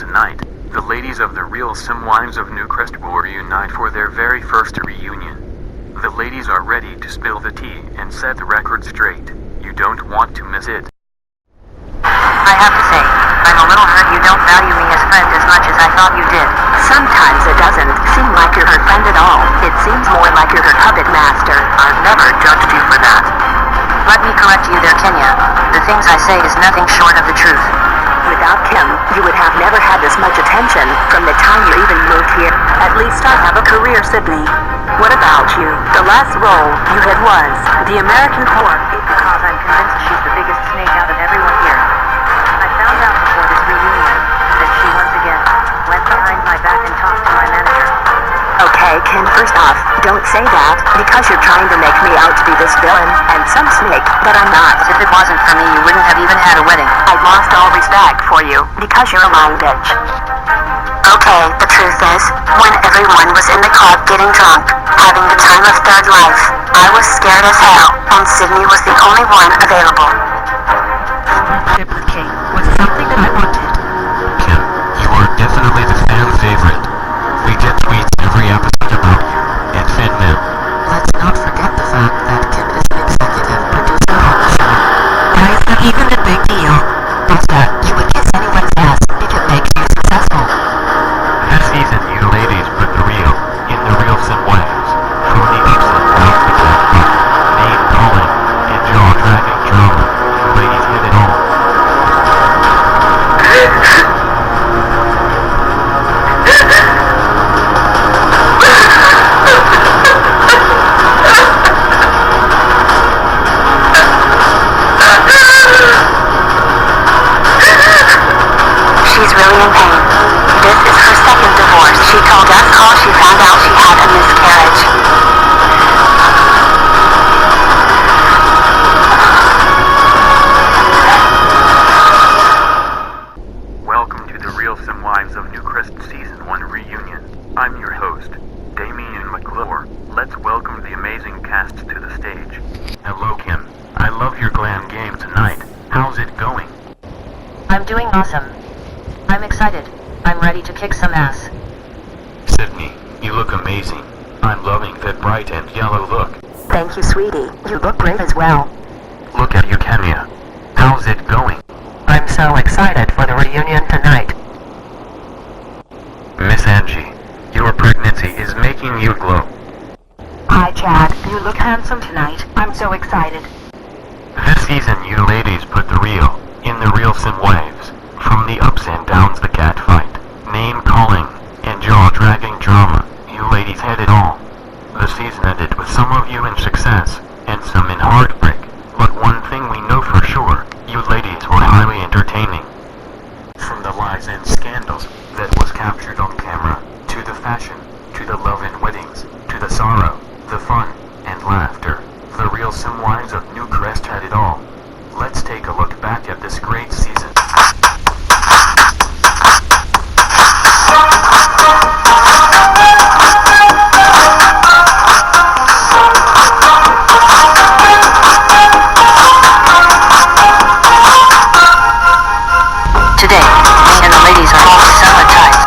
tonight, the ladies of the real Simwives of Newcrest will reunite for their very first reunion. The ladies are ready to spill the tea and set the record straight. You don't want to miss it. I have to say, I'm a little hurt you don't value me as friend as much as I thought you did. Sometimes it doesn't seem like you're her friend at all. It seems more like you're her puppet master. I've never judged you for that. Let me correct you there, Kenya. The things I say is nothing short of the truth. Without Kim, you would have never had this much attention from the time you even moved here. At least I have a career, Sydney. What about you? The last role you had was the American whore. Because I'm convinced she's the biggest snake out of everyone here. I found out before this reunion that she once again went behind my back and talked to my manager. Okay, Kim, first off, don't say that, because you're trying to make me out to be this villain and some snake, but I'm not. If it wasn't for me, you wouldn't have even had a wedding. I've lost all respect for you, because you're a lying bitch. Okay, the truth is, when everyone was in the club getting drunk, having the time of their life, I was scared as hell, and Sydney was the only one available. Friendship with King was something that I wanted. Kim, you are definitely the fan favorite. We get tweets every episode about you, and fan mail. Let's not forget the fact that Kim is an executive producer on the show. That is not even a big deal. Plus that you would kiss anyone's ass if it makes you successful. This season, you ladies put the real in the real Simwives. From the ups and downs of the name calling and jaw-dragging drama, you ladies hit it all. She's really in pain. This is her second divorce. She told us all she found out she had a miscarriage. Welcome to the real Simwives of Newcrest Season 1 reunion. I'm your host, Damien McClure. Let's welcome the amazing cast to the stage. Hello, Kim. I love your glam game tonight. How's it going? I'm doing awesome. I'm excited. I'm ready to kick some ass. Sydney, you look amazing. I'm loving that bright and yellow look. Thank you, sweetie. You look great as well. Look at you, Kenya. How's it going? I'm so excited for the reunion tonight. Miss Angie, your pregnancy is making you glow. Hi, Chad. You look handsome tonight. I'm so excited. This season, you ladies put the real in the real Simwives. From the ups and downs, the cat fight, name calling, and jaw-dragging drama, you ladies had it all. The season ended with some of you in success, and some in heartbreak, but one thing we know for sure, you ladies were highly entertaining. From the lies and scandals that was captured on camera, to the fashion, to the love and weddings, to the sorrow, the fun, and laughter, the real Simwives of Newcrest had it all. Let's take a look back at this great season. Today, me and the ladies are all Simwives.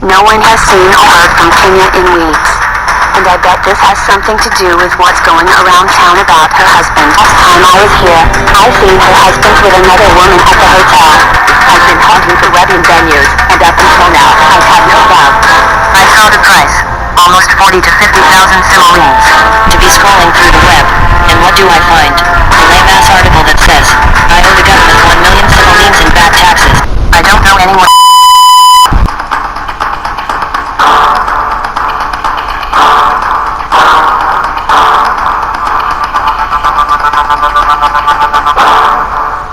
No one has seen or heard from Kenya in weeks. And I bet this has something to do with what's going around town about her husband. Last time I was here, I seen her husband with another woman at the hotel. I've been hunting for wedding venues, and up until now, I've had no doubt. I saw the price. Almost 40 to 50,000 simoleons. To be scrolling through the web. And what do I find? A lame-ass article that says, I owe the government 1 million simoleons in back taxes. I don't know anyone.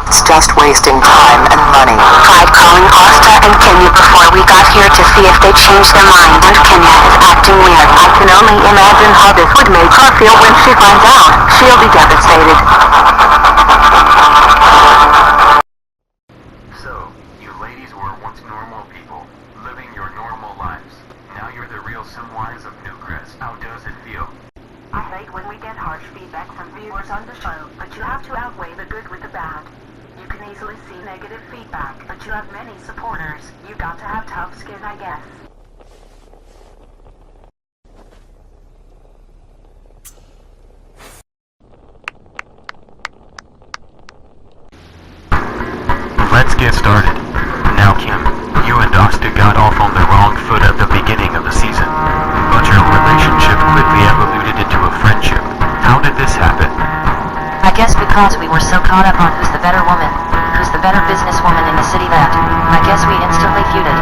It's just wasting time and money. Tried calling Asta and Kenya before we got here to see if they changed their mind, and Kenya is acting weird. I can only imagine how this would make her feel when she finds out. She'll be devastated. So, you ladies were once normal people, living your normal lives. Now you're the real Simwives of Newcrest. How does it feel? I hate when we get harsh feedback from viewers on the show, but you have to outweigh the good with the bad. You can easily see negative feedback, but you have many supporters. You got to have tough skin, I guess. Let's get started. Now Kim, you and Asta got off on the wrong foot at the beginning of the season, but your relationship quickly evolved into a friendship. How did this happen? I guess because we were so caught up on who's the better woman, who's the better businesswoman in the city that, I guess we instantly feuded.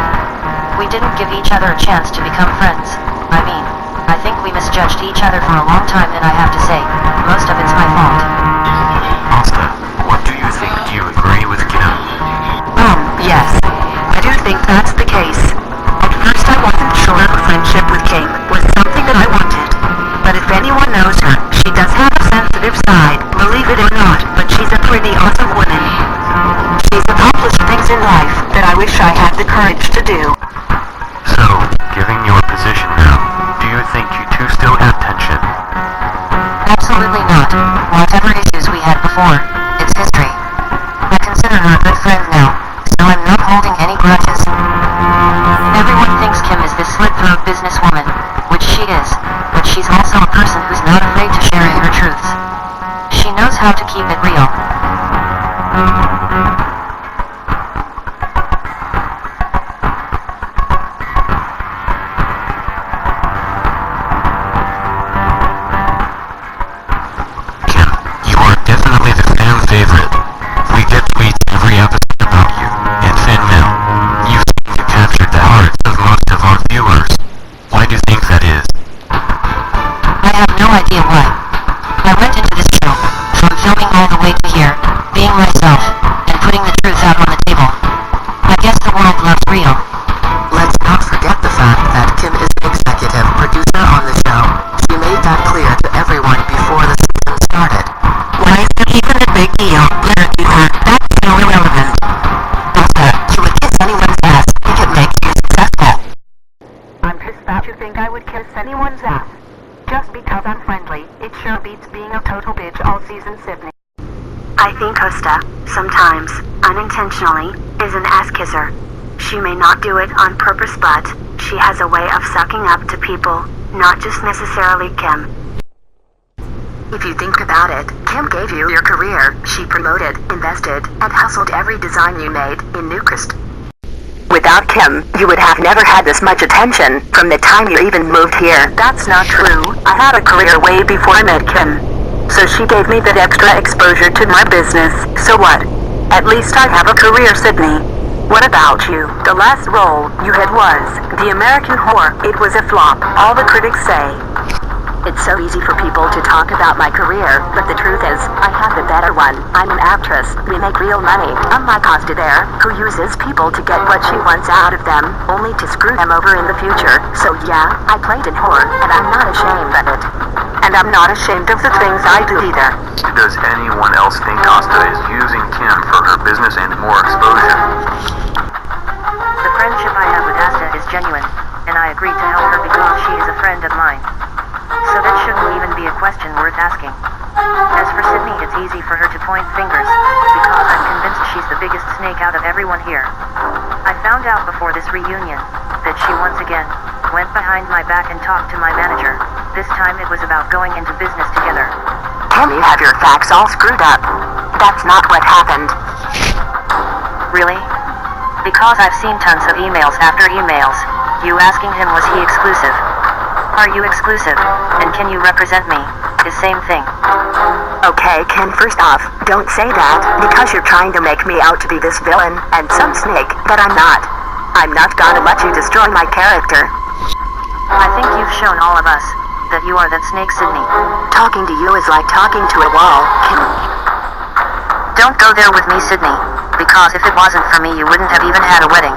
We didn't give each other a chance to become friends. I mean, I think we misjudged each other for a long time, and I have to say, most of it's my fault. Asta, what do you think? Do you agree with Kim? Yes. I do think that's the case. At first I wasn't sure if a friendship with King was something that I wanted. But if anyone knows her, she does have a sensitive side, believe it or not, but she's a pretty awesome woman. She's accomplished things in life that I wish I had the courage to do. So, given your position now, do you think you two still have tension? Absolutely not. Whatever issues we had before, it's history. I consider her a good friend now, so I'm not holding any grudges. Everyone thinks Kim is this slit-throat businesswoman, which she is, but she's also a person who's not afraid to share her truths. She knows how to keep it real. Kim, you are definitely the fan favorite. We get tweets every episode about you, and fan mail. You seem to capture the hearts of most of our viewers. Why do you think that is? I have no idea why. I went into this show, from filming all the way to here, being myself, and putting the truth out on the table. I guess the world loves real. Let's not forget the fact that Kim is an executive producer on the show. She made that clear to everyone before the season started. Why is that even a big deal? Let her do her. That's so irrelevant. Asta, you would kiss anyone's ass if it makes you successful. I'm pissed that you think I would kiss anyone's ass. Just because I'm friendly, it sure beats being a total bitch all season, Sydney. I think Asta, sometimes, unintentionally, is an ass kisser. She may not do it on purpose, but she has a way of sucking up to people, not just necessarily Kim. If you think about it, Kim gave you your career. She promoted, invested, and hustled every design you made in Newcrest. Without Kim, you would have never had this much attention from the time you even moved here. That's not true. I had a career way before I met Kim. So she gave me that extra exposure to my business. So what? At least I have a career, Sydney. What about you? The last role you had was the American whore. It was a flop, all the critics say. It's so easy for people to talk about my career, but the truth is, I have the better one. I'm an actress. We make real money. Unlike Asta there, who uses people to get what she wants out of them, only to screw them over in the future. So yeah, I played in whore, and I'm not ashamed of it. And I'm not ashamed of the things I do either. Does anyone else think Asta is using Kim for her business and more exposure? The friendship I have with Asta is genuine, and I agreed to help her because she is a friend of mine. So that shouldn't even be a question worth asking. As for Sydney, it's easy for her to point fingers, because I'm convinced she's the biggest snake out of everyone here. I found out before this reunion that she once again went behind my back and talked to my manager. This time it was about going into business together. Kim, you have your facts all screwed up. That's not what happened. Really? Because I've seen tons of emails after emails. You asking him was he exclusive? Are you exclusive? And can you represent me? The same thing. Okay, Ken, first off, don't say that, because you're trying to make me out to be this villain and some snake that I'm not. I'm not gonna let you destroy my character. I think you've shown all of us that you are that snake, Sydney. Talking to you is like talking to a wall. Don't go there with me, Sydney, because if it wasn't for me you wouldn't have even had a wedding.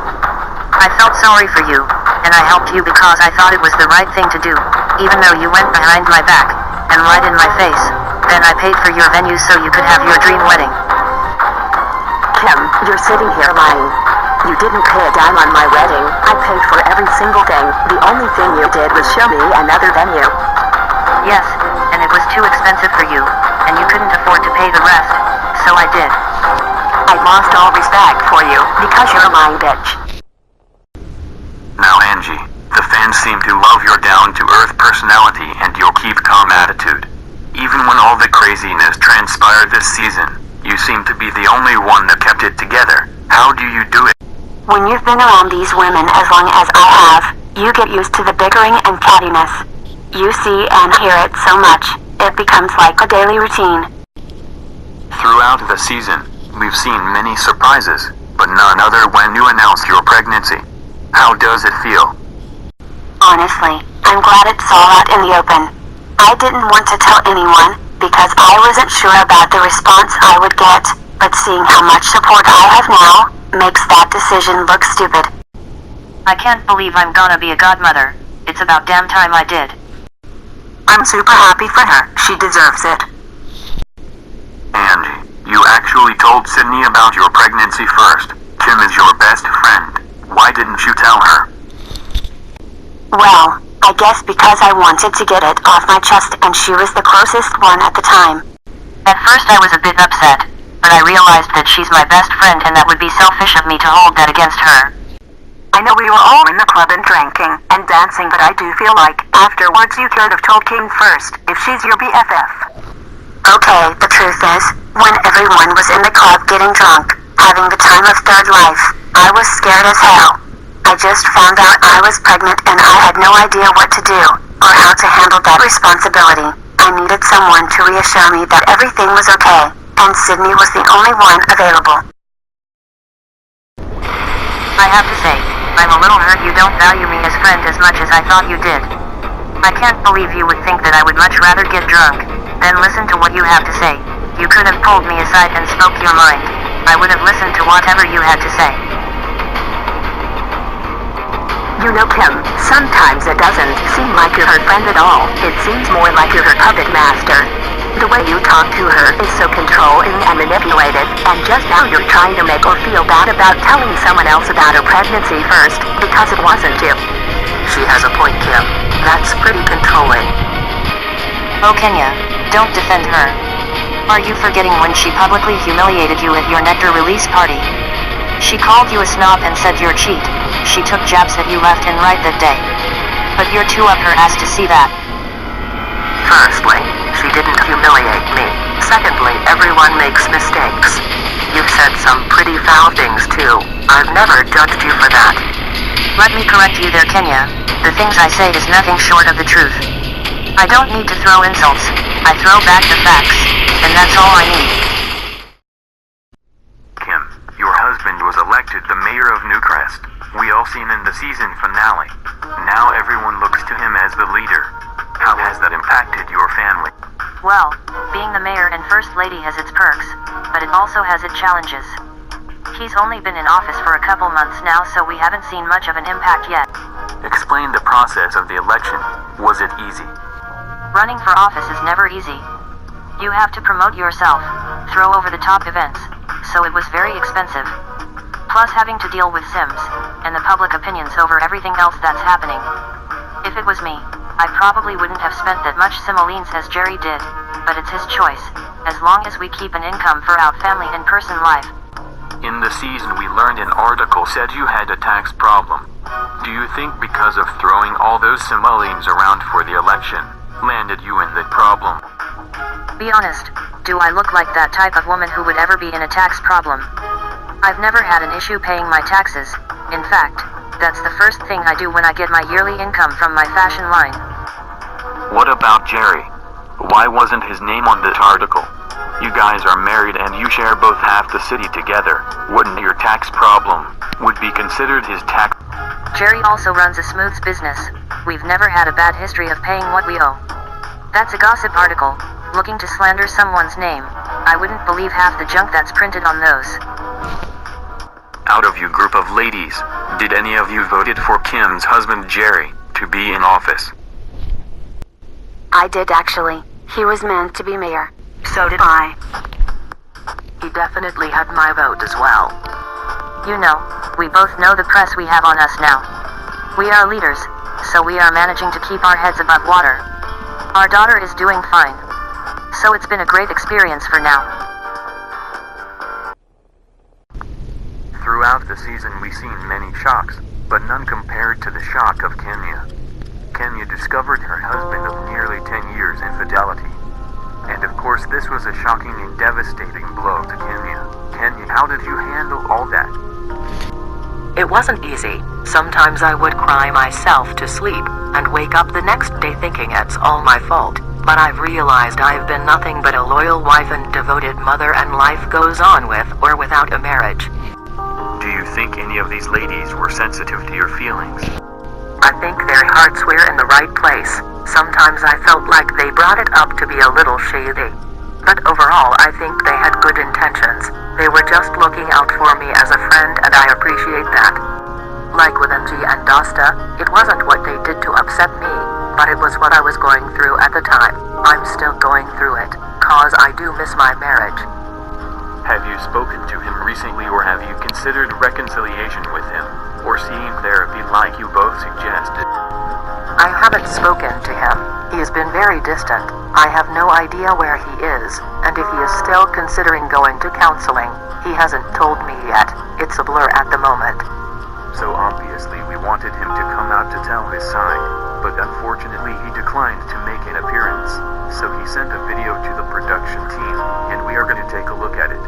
I felt sorry for you, and I helped you because I thought it was the right thing to do, even though you went behind my back, and right in my face. Then I paid for your venue so you could have your dream wedding. Kim, you're sitting here lying. You didn't pay a dime on my wedding. I paid for every single thing. The only thing you did was show me another venue. Yes, and it was too expensive for you, and you couldn't afford to pay the rest, so I did. I lost all respect for you because you're a lying bitch. Now Angie, the fans seem to love your down-to-earth personality and your keep calm attitude. Even when all the craziness transpired this season, you seem to be the only one that kept it together. How do you do it? When you've been around these women as long as I have, you get used to the bickering and cattiness. You see and hear it so much, it becomes like a daily routine. Throughout the season, we've seen many surprises, but none other when you announced your pregnancy. How does it feel? Honestly, I'm glad it's all out in the open. I didn't want to tell anyone, because I wasn't sure about the response I would get, but seeing how much support I have now, makes that decision look stupid. I can't believe I'm gonna be a godmother. It's about damn time I did. I'm super happy for her. She deserves it. Angie, you actually told Sydney about your pregnancy first. Kim is your best friend. Why didn't you tell her? Well, I guess because I wanted to get it off my chest and she was the closest one at the time. At first I was a bit upset, but I realized that she's my best friend and that would be selfish of me to hold that against her. I know we were all in the club and drinking and dancing, but I do feel like afterwards you could have told Kim first if she's your BFF. Okay, the truth is, when everyone was in the club getting drunk, having the time of their life, I was scared as hell. I just found out I was pregnant and I had no idea what to do, or how to handle that responsibility. I needed someone to reassure me that everything was okay, and Sydney was the only one available. I have to say, I'm a little hurt you don't value me as friend as much as I thought you did. I can't believe you would think that I would much rather get drunk than listen to what you have to say. You could have pulled me aside and spoke your mind. I would have listened to whatever you had to say. You know, Kim, sometimes it doesn't seem like you're her friend at all. It seems more like you're her puppet master. The way you talk to her is so controlling and manipulated, and just now you're trying to make her feel bad about telling someone else about her pregnancy first, because it wasn't you. She has a point, Kim. That's pretty controlling. Oh, Kenya, don't defend her. Are you forgetting when she publicly humiliated you at your nectar release party? She called you a snob and said you're cheat. She took jabs at you left and right that day. But you're too up her ass to see that. Firstly, she didn't humiliate me. Secondly, everyone makes mistakes. You've said some pretty foul things too. I've never judged you for that. Let me correct you there, Kenya. The things I say is nothing short of the truth. I don't need to throw insults. I throw back the facts, and that's all I need. Kim, your husband was elected the mayor of Newcrest. We all seen in the season finale. Now everyone looks to him as the leader. How has that impacted your family? Well, being the mayor and first lady has its perks, but it also has its challenges. He's only been in office for a couple months now, so we haven't seen much of an impact yet. Explain the process of the election. Was it easy? Running for office is never easy. You have to promote yourself, throw over the top events, so it was very expensive. Plus having to deal with Simz, and the public opinions over everything else that's happening. If it was me, I probably wouldn't have spent that much simoleons as Jerry did, but it's his choice, as long as we keep an income for our family and person life. In the season we learned an article said you had a tax problem. Do you think because of throwing all those simoleons around for the election, landed you in the problem? Be honest, do I look like that type of woman who would ever be in a tax problem? I've never had an issue paying my taxes. In fact, that's the first thing I do when I get my yearly income from my fashion line. What about Jerry? Why wasn't his name on that article? You guys are married and you share both half the city together. Wouldn't your tax problem would be considered his tax? Jerry also runs a Simwives business. We've never had a bad history of paying what we owe. That's a gossip article, looking to slander someone's name. I wouldn't believe half the junk that's printed on those. Out of you group of ladies, did any of you voted for Kim's husband Jerry to be in office? I did actually. He was meant to be mayor. So did I. He definitely had my vote as well. You know, we both know the press we have on us now. We are leaders, so we are managing to keep our heads above water. Our daughter is doing fine. So it's been a great experience for now. Throughout the season we've seen many shocks, but none compared to the shock of Kenya. Kenya discovered her husband of nearly 10 years' infidelity. And of course this was a shocking and devastating blow to Kenya. Kenya, how did you handle all that? It wasn't easy. Sometimes I would cry myself to sleep, and wake up the next day thinking it's all my fault. But I've realized I've been nothing but a loyal wife and devoted mother, and life goes on with or without a marriage. Do you think any of these ladies were sensitive to your feelings? I think their hearts were in the right place. Sometimes I felt like they brought it up to be a little shady. But overall, I think they had good intentions. They were just looking out for me as a friend, and I appreciate that. Like with MG and Dosta, it wasn't what they did to upset me, but it was what I was going through at the time. I'm still going through it, cause I do miss my marriage. Have you spoken to him recently, or have you considered reconciliation with him, or seeing therapy like you both suggested? I haven't spoken to him. He has been very distant. I have no idea where he is, and if he is still considering going to counseling, he hasn't told me yet. It's a blur at the moment. So obviously we wanted him to come out to tell his side, but unfortunately he declined to make an appearance. So he sent a video to the production team, and we are going to take a look at it.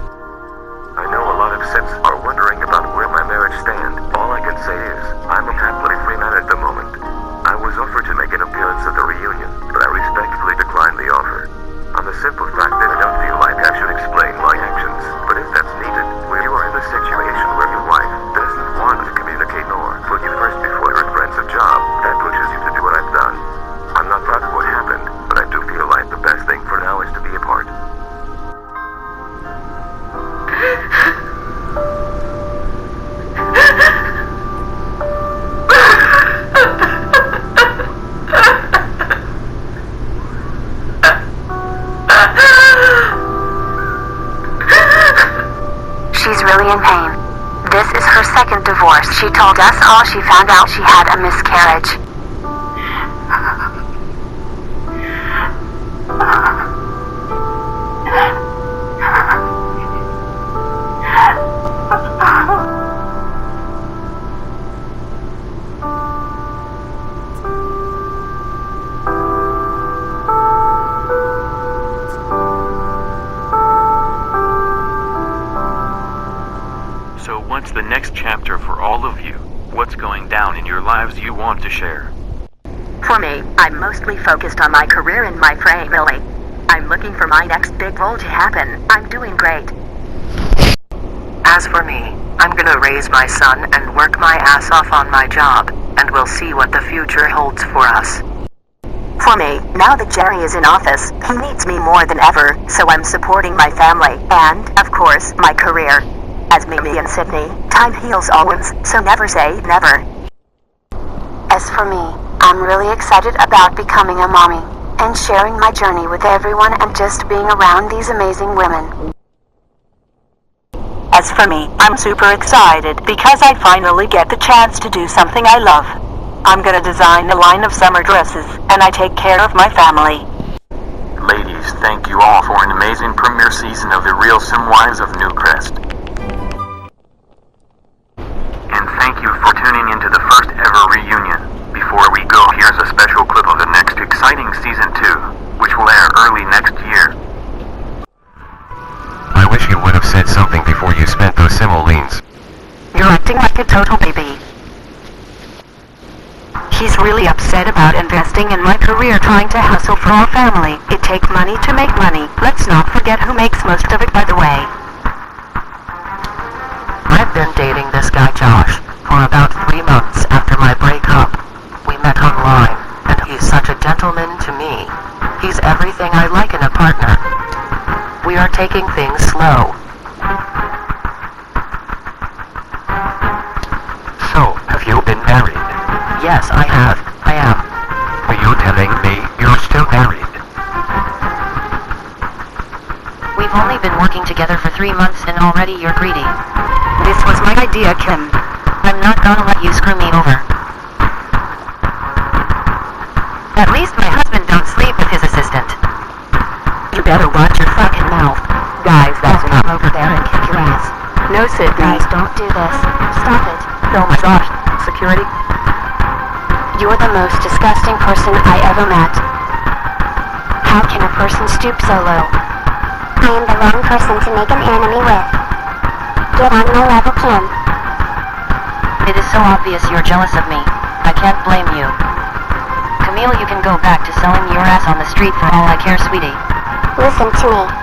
I know a lot of Simz are wondering about where my marriage stands. All I can say is, I'm a happily free man at the moment. I was offered to make an appearance at the reunion, but I respectfully declined the offer. On the simple fact that I don't feel like I should explain my actions, but if that's needed, when you are in a situation where your wife doesn't want to communicate nor put you first before her friends a job, that pushes you to do what I've done. I'm not proud of what happened, but I do feel like the best thing for now is to be apart. She's really in pain. This is her second divorce. She told us all she found out she had a miscarriage. So what's the next chapter for all of you? What's going down in your lives you want to share? For me, I'm mostly focused on my career and my family. I'm looking for my next big role to happen. I'm doing great. As for me, I'm gonna raise my son and work my ass off on my job, and we'll see what the future holds for us. For me, now that Jerry is in office, he needs me more than ever, so I'm supporting my family and, of course, my career. As Mimi and Sydney, time heals all wounds, so never say never. As for me, I'm really excited about becoming a mommy and sharing my journey with everyone and just being around these amazing women. As for me, I'm super excited because I finally get the chance to do something I love. I'm gonna design a line of summer dresses, and I take care of my family. Ladies, thank you all for an amazing premiere season of the real Simwives of Newcrest. And thank you for tuning into the first ever reunion. Before we go, here's a special clip of the next exciting season 2, which will air early next year. I wish you would have said something before you spent those simoleons. You're acting like a total baby. He's really upset about investing in my career, trying to hustle for our family. It takes money to make money. Let's not forget who makes most of it, by the way. I've been dating this guy Josh for about 3 months after my gentleman to me. He's everything I like in a partner. We are taking things slow. So, have you been married? Yes, I have. I am. Are you telling me you're still married? We've only been working together for 3 months and already you're greedy. This was my idea, Kim. I'm not gonna let you screw me over. At least my husband don't sleep with his assistant. You better watch your fucking mouth. Guys, that's I'll come over there and kick your ass. No, Sydney. Guys, don't do this. Stop it. Oh my gosh. Security? You're the most disgusting person I ever met. How can a person stoop so low? I am the wrong person to make an enemy with. Get on my level, Kim. It is so obvious you're jealous of me. I can't blame you. Camille, you can go back to selling your ass on the street for all I care, sweetie. Listen to me.